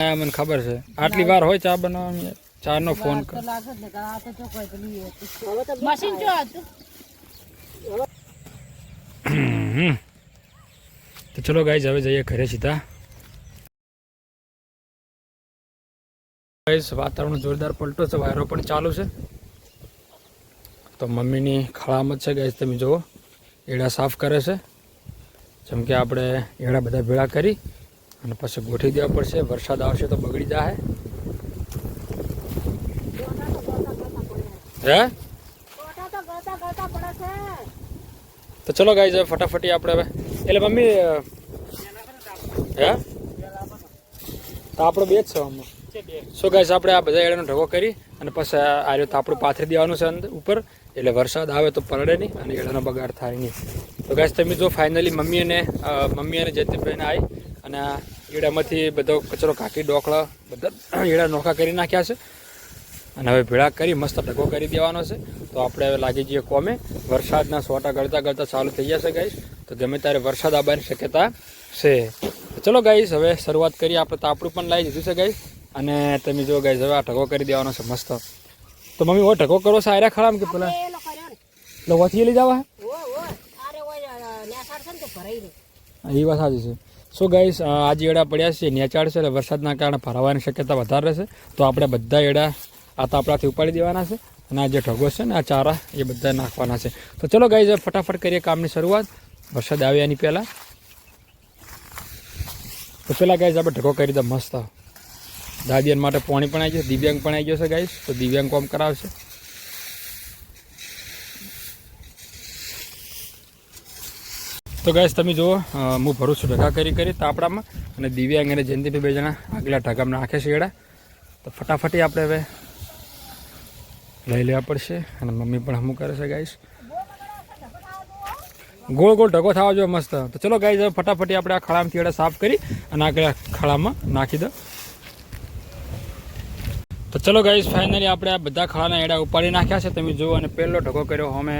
મને ખબર છે આટલી વાર હોય ચા બનાવવાની ચાર નો ફોન કર તો ચલો ગાઈઝ હવે જઈએ ઘરે સીધા ગાઈઝ વાતાવરણ જોરદાર પલટો છે વાયરો પણ ચાલુ છે તો મમ્મીની ખળામત છે ગાઈઝ તમે જુઓ એડા સાફ કરે છે જેમ કે આપણે એડા બધા ભેળા કરી અને પછી ગોઠવી દેવા પડશે વરસાદ આવશે તો બગડી જાય હે તો ચલો ગાઈઝ હવે ફટાફટી આપણે હવે એટલે મમ્મી હે તો આપણો બે જ છે આમાં સો ગાઈઝ આપણે આ બધા એડાનો ઢગો કરી અને પછી આ રહ્યો તાપડું પાથરી દેવાનું છે અંદર ઉપર એટલે વરસાદ આવે તો પલળે નહીં અને એડાનો બગાડ થાય નહીં તો ગાઈઝ તમે જો ફાઇનલી મમ્મી અને જયદીપભાઈને આવી અને આ એડામાંથી બધો કચરો કાઢી ડોકળા બધા એડા નોખા કરી નાખ્યા છે અને હવે ભેળા કરી મસ્ત ઢગો કરી દેવાનો છે તો આપણે હવે લાગી જઈએ કોમે વરસાદના સોટા ગળતા ચાલુ થઈ જશે ગાઈઝ તો ગમે ત્યારે વરસાદ આવવાની શક્યતા છે ચલો ગાઈઝ હવે શરૂઆત કરીએ આપણે તાપડું પણ લાવી દીધું છે ગાઈઝ અને તમે જો ગાઈઝ હવે આ ઢગો કરી દેવાનો છે મસ્ત તો મમ્મી ઓ ઢગો કરો છે આયરા ખરામ કે પેલા એટલે વથી લઈ જવા એ વાત સાચી છે સો ગાઈસ આજે એડા પડ્યા છે નેચાડ છે એટલે વરસાદના કારણે ભરાવાની શક્યતા વધારે રહેશે તો આપણે બધા એડા આ તાપડાથી ઉપાડી દેવાના છે અને આ જે ઢગો છે ને આ ચારા એ બધા નાખવાના છે તો ચલો ગાઈસ ફટાફટ કરીએ કામની શરૂઆત વરસાદ આવે એની પહેલાં તો પેલા ગાઈસ આપણે ઢગો કરી દે મસ્ત દાદીયાન માટે પાણી પણ આવી ગયું દિવ્યાંગ પણ આવી ગયો છે ગાઈસ તો દિવ્યાંગ કામ કરાવશે તો ગાઈસ તમે જુઓ હું ભરું છું ઢગા કરી તાપડામાં અને દિવ્યાંગ અને જયંતિભાઈ બે જણા આગલા ઢગામાં નાખે છે એડા તો ફટાફટી આપણે હવે લઈ લેવા પડશે અને મમ્મી પણ હમું કરે છે ગાઈસ ગોળ ગોળ ઢગો થવા જોઈએ મસ્ત તો ચલો ગાઈસ હવે ફટાફટી આપણે આ ખળામાંથી એડા સાફ કરી અને આગળ ખળામાં નાખી દો તો ચલો ગાઈસ ફાઇનલી આપણે આ બધા ખળાના એડા ઉપાડી નાખ્યા છે તમે જુઓ અને પહેલો ઢગો કર્યો અમે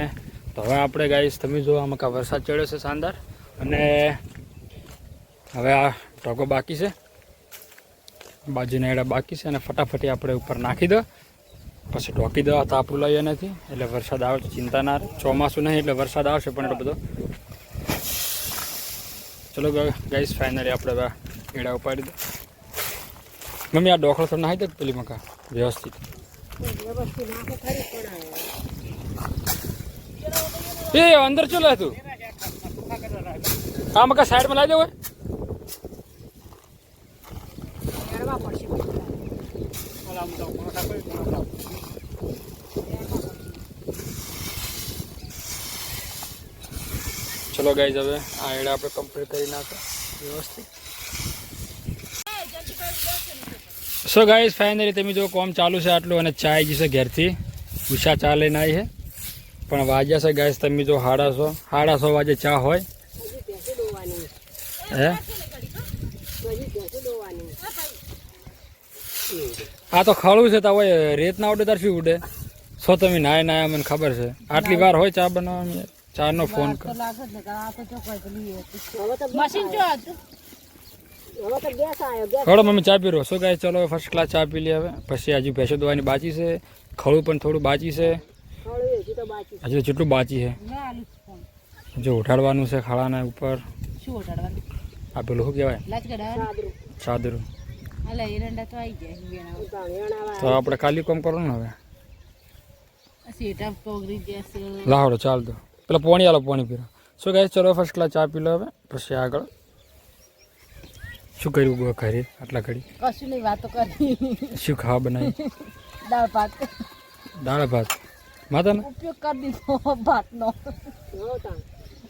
તો હવે આપણે ગાઈસ તમે જુઓ આમાં કા વરસાદ ચડ્યો છે શાનદાર અને હવે આ ઢગો બાકી છે બાજુના એડા બાકી છે અને ફટાફટી આપણે ઉપર નાખી દો પછી ઢોકી દો તાપડું લઈએ નથી એટલે વરસાદ આવે તો ચિંતા ના રહે ચોમાસું નહીં એટલે વરસાદ આવશે પણ એટલો બધો ચલો ગાઈસ ફાઇનલી આપણે હવે એડા ઉપાડી દો મમ્મી આ ડોખલો થોડો નાખી દે પેલી મકા વ્યવસ્થિત એ અંદર ચલો તું આ મકા સાઈડમાં લાવી દેવો ચલો ગાઈઝ હવે આ એડા આપણે કમ્પ્લીટ કરી નાખો વ્યવસ્થિત સો ગાઈઝ ફાઇનલી તમે જો કોમ ચાલુ છે આટલું અને ચા આવી જશે ઘેરથી ઉષા ચા લઈને આવી છે પણ વાગ્યા છે ગાઈઝ તમે જો 6:30 વાગે ચા હોય હે આ તો ખળું છે તો હોય રેત ના ઉડે તાર શું ઉડે સો તમે નાય મને ખબર છે આટલી વાર હોય ચા બનાવવાની ચાર નો ફોન કર ખડો મમ્મી ચા પી રહો શું ગાય ચલો ફર્સ્ટ ક્લાસ ચા પી લે હવે પછી હજુ ભેંસો દોવાની બાકી છે ખળું પણ થોડું બાકી છે હજુ જેટલું બાકી છે જો ઉઠાડવાનું છે ખાડાના ઉપર આ પેલું શું કહેવાય ચાદરું તો આપણે ખાલી કામ કરવાનું ને હવે લાવડો ચાલ દો પેલા પોણી આલો પોણી પીરો શું ગાય ચલો ફર્સ્ટ ક્લાસ ચા પી લો હવે પછી આગળ શું કર્યું ઘરે આટલા ઘડી કશું નહીં વાતો કરી શું ખાવા બનાવી દાળ ભાત માતાનો ઉપયોગ કરી દીધો ભાતનો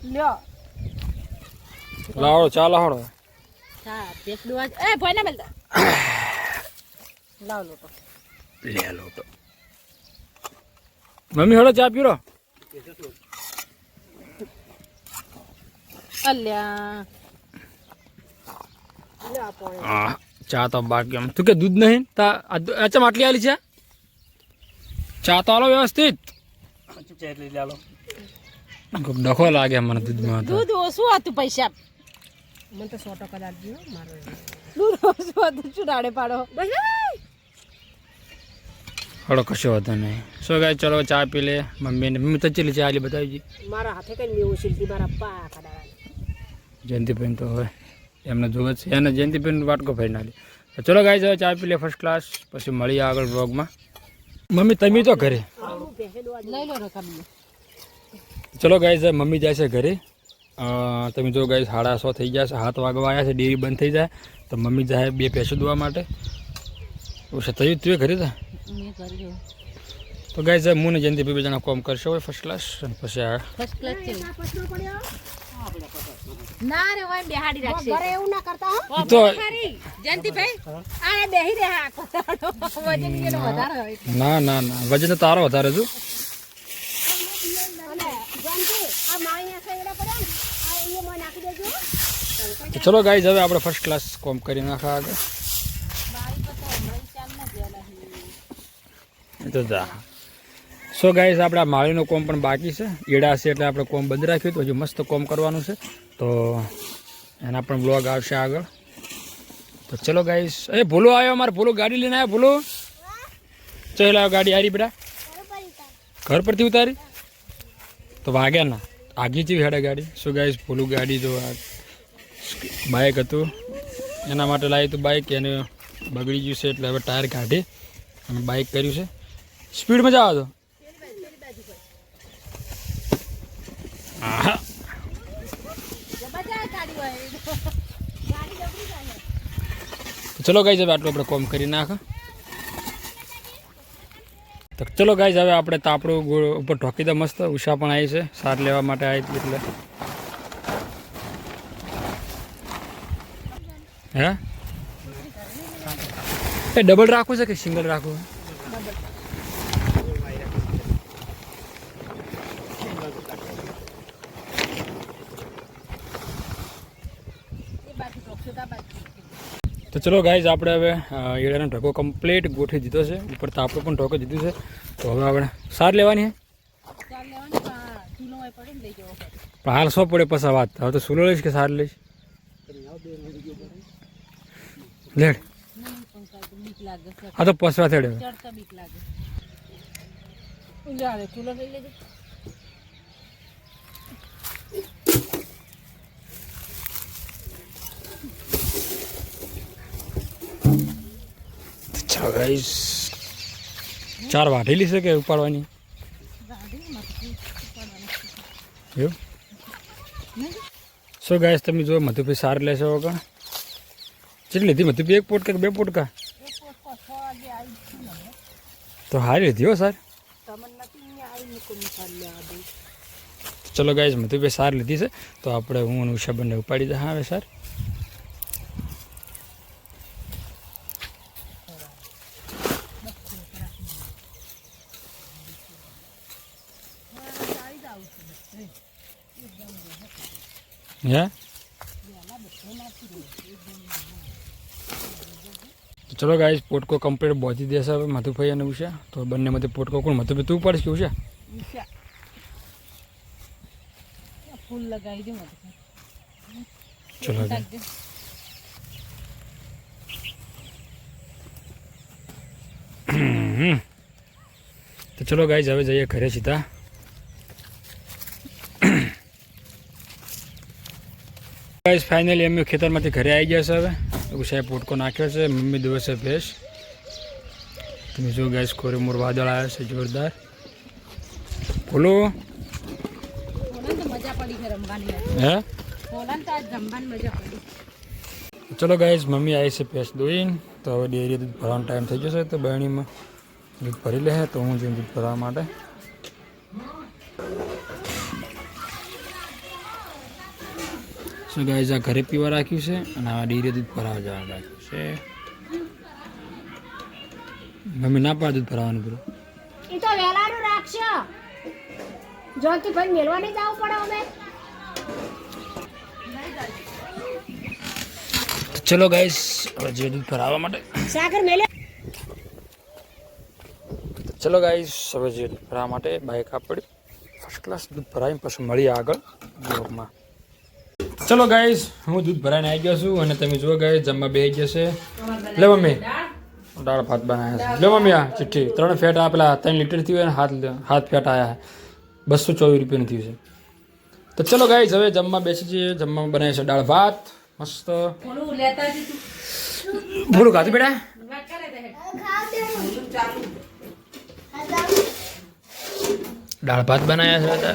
લ્યો લાવડો ચા લાવડો હા પેટલું આજ એ ભાઈ ના મેલતા લાવ લોટો લે લોટો મમ્મી હળો ચા પીરો અલ્યા હા ચા તો બાકી એમ તું કે દૂધ નહીં તા અચ્છા માટલી આલી છે ચા તો આલો વ્યવસ્થિત ડખો લાગે મને દૂધમાં દૂધ ઓછું હતું પૈસા મને તો 100 ટકા લાગ્યું મારો દૂધ બધું ચુડાડે પાડો બસ હળો કશો હતો નહીં. સો ગાય ચલો ચા પી લે. મમ્મી તો ચલી ચા લી બતાવી મારા હાથે કઈ મેવું શીલતી મારા પા કડાડા જયંતિભાઈ તો હવે એમને જોવે છે એને જયંતિભાઈ વાટકો ફરી નાખી. ચલો ગાય હવે ચા પી લે ફર્સ્ટ ક્લાસ, પછી મળીએ આગળ બ્લોગમાં. મમ્મી તમે તો ઘરે લઈ લો રકાબી. ચલો ગાય મમ્મી જાય છે ઘરે. તમે જો ગાય 6:30 થઈ ગયા છે, 7 વાગવા આવ્યા છે, ડેરી બંધ થઈ જાય તો મમ્મી જાય 2 ભેંસો દોવા માટે. ઓછા થયું તું ઘરે તા મેં કર્યું તો ગાય હું ને જયંતિભાઈ 2 જણા કોમ કરશો હોય ફર્સ્ટ ક્લાસ. અને પછી આ ફર્સ્ટ ક્લાસ છે ના રે હોય બેહાડી રાખશે ઘરે એવું ના કરતા હો તો જયંતિભાઈ આને બેહી રહે આખો દાડો વજન એનો વધારે હોય ના ના ના વજન તારો વધારે છું. તો ચલો ગાઈઝ હવે આપણે ફર્સ્ટ ક્લાસ કોમ કરી નાખા આગળ. તો જા સો ગાઈઝ આપણે આ માળીનું કોમ પણ બાકી છે. ઈડા છે એટલે આપણે કોમ બંધ રાખ્યું તો હજુ મસ્ત કોમ કરવાનું છે, તો એના પણ બ્લોગ આવશે આગળ. તો ચલો ગાઈઝ. એ ભૂલો આવ્યો અમારે, ભૂલો ગાડી લઈને આવ્યો. ભૂલો ચલો આવ્યો ગાડી હારી બેટા ઘર પરથી ઉતારી તો વાગ્યા ના આગી જેવી હેડે ગાડી. શું ગાઈઝ ભૂલું ગાડી જો બાઇક હતું એના માટે લાવી હતું બાઇક, એને બગડી ગયું છે એટલે હવે ટાયર કાઢી અને બાઇક કર્યું છે. સ્પીડમાં જાવ તો હા તો ચલો ગાઈઝ હવે આટલું આપણે કોમ કરી નાખ. તો ચલો ગાઈઝ હવે આપણે તાપડું ઉપર ઢોકી દે મસ્ત. ઉષા પણ આવી છે સાર લેવા માટે આવી હતી એટલે હે એ ડબલ રાખવું છે કે સિંગલ રાખવું? તો ચલો ગાઈઝ આપણે હવે ઈડાનો ઢગો કમ્પ્લીટ ગોઠવી દીધો છે, ઉપર તાપડો પણ ઢોકો દીધું છે. તો હવે આપણે સાર લેવાની છે પણ હાલ સો પડે પછી વાત. હવે તો સુલો લઈશ કે સાર લઈશ? લેડ હા તો પસવા થડે ગાઈસ. 4 વાઢેલી છે કે ઉપાડવાની એવું? સો ગાઈસ તમે જો મધુભાઈ સાર લેશો વગર કેટલી લીધી મધુભાઈ? 1 પોટકા કે 2 પોટકા? તો હારી લીધી હો સર. ચલો ગાઈસ મધુભાઈ સાર લીધી છે તો આપણે હું અને ઉષા બંને ઉપાડી દે. હા હવે સર હે ચલો ગાઈસ પોટકો કમ્પ્લીટ બોધી દેશે હવે મધુભાઈ અને ઉષા. તો બંનેમાંથી પોટકો કોણ? મધુભાઈ તું પાડીશ કે ઉષા? ફૂલ લગાવી દે ચલો તો ચલો ગાઈસ હવે જઈએ ઘરે સીધા. ગાઈસ ફાઇનલી અમે ખેતરમાંથી ઘરે આવી ગયા છે. હવે ઉષાએ પોટકો નાખ્યો છે, મમ્મી દોવે છે ભેંસ. તમે જો ગાઈસ કોરેમોર વાદળ આવ્યા છે જોરદાર. બોલો મજા પડી છે રમવાની. હે તો આજ જમવાની મજા પડી. ચલો ગાઈસ મમ્મી આવી છે ભેંસ દોઈને. તો હવે ડેરી દૂધ ભરવાનો ટાઈમ થઈ જશે તો બરણીમાં દૂધ ભરી લે. તો હું જઈને દૂધ ભરવા માટે. સો ગાઈસ આ ઘરે પીવા રાખ્યું છે અને આ ડેરી દૂધ ભરાવા જવા રાખ્યું છે. મમ્મી ના પાડે દૂધ ભરાવાનું પૂરું. એ તો વેલાનું રાખશો જોતી ભાઈ મેલવા નહીં જવું પડે હવે. ચલો ગાઈસ હવે જે દૂધ ભરાવા માટે સાગર મેલે. ચલો ગાઈસ હવે જે દૂધ ભરાવા માટે બાઇક આપડી ફર્સ્ટ ક્લાસ દૂધ ભરાવી પછી મળીએ આગળ બ્લોગમાં. ચલો ગાઈઝ હું દૂધ ભરાઈને આવી ગયો છું અને તમે જુઓ ગાઈઝ જમવા બેસી જશે લે મમ્મી દાળ ભાત બનાવ્યા છે લે મમ્મી આ ચિઠ્ઠી 3 ફેટ આપેલા 3 લીટર થયું અને 7 ફેટ આવ્યા 224 રૂપિયાનું થયું છે તો ચલો ગાઈઝ હવે જમવા બેસી જઈએ જમવામાં બનાવે છે દાળ ભાત મસ્ત બોલું ખાતું બેટા દાળ ભાત બનાવ્યા છે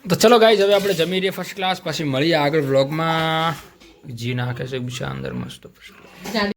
તો ચલો ગાઈઝ હવે આપણે જમી રહીએ ફર્સ્ટ ક્લાસ પછી મળીએ આગળ વ્લોગમાં જી નાખે છે બીજા અંદર મસ્ત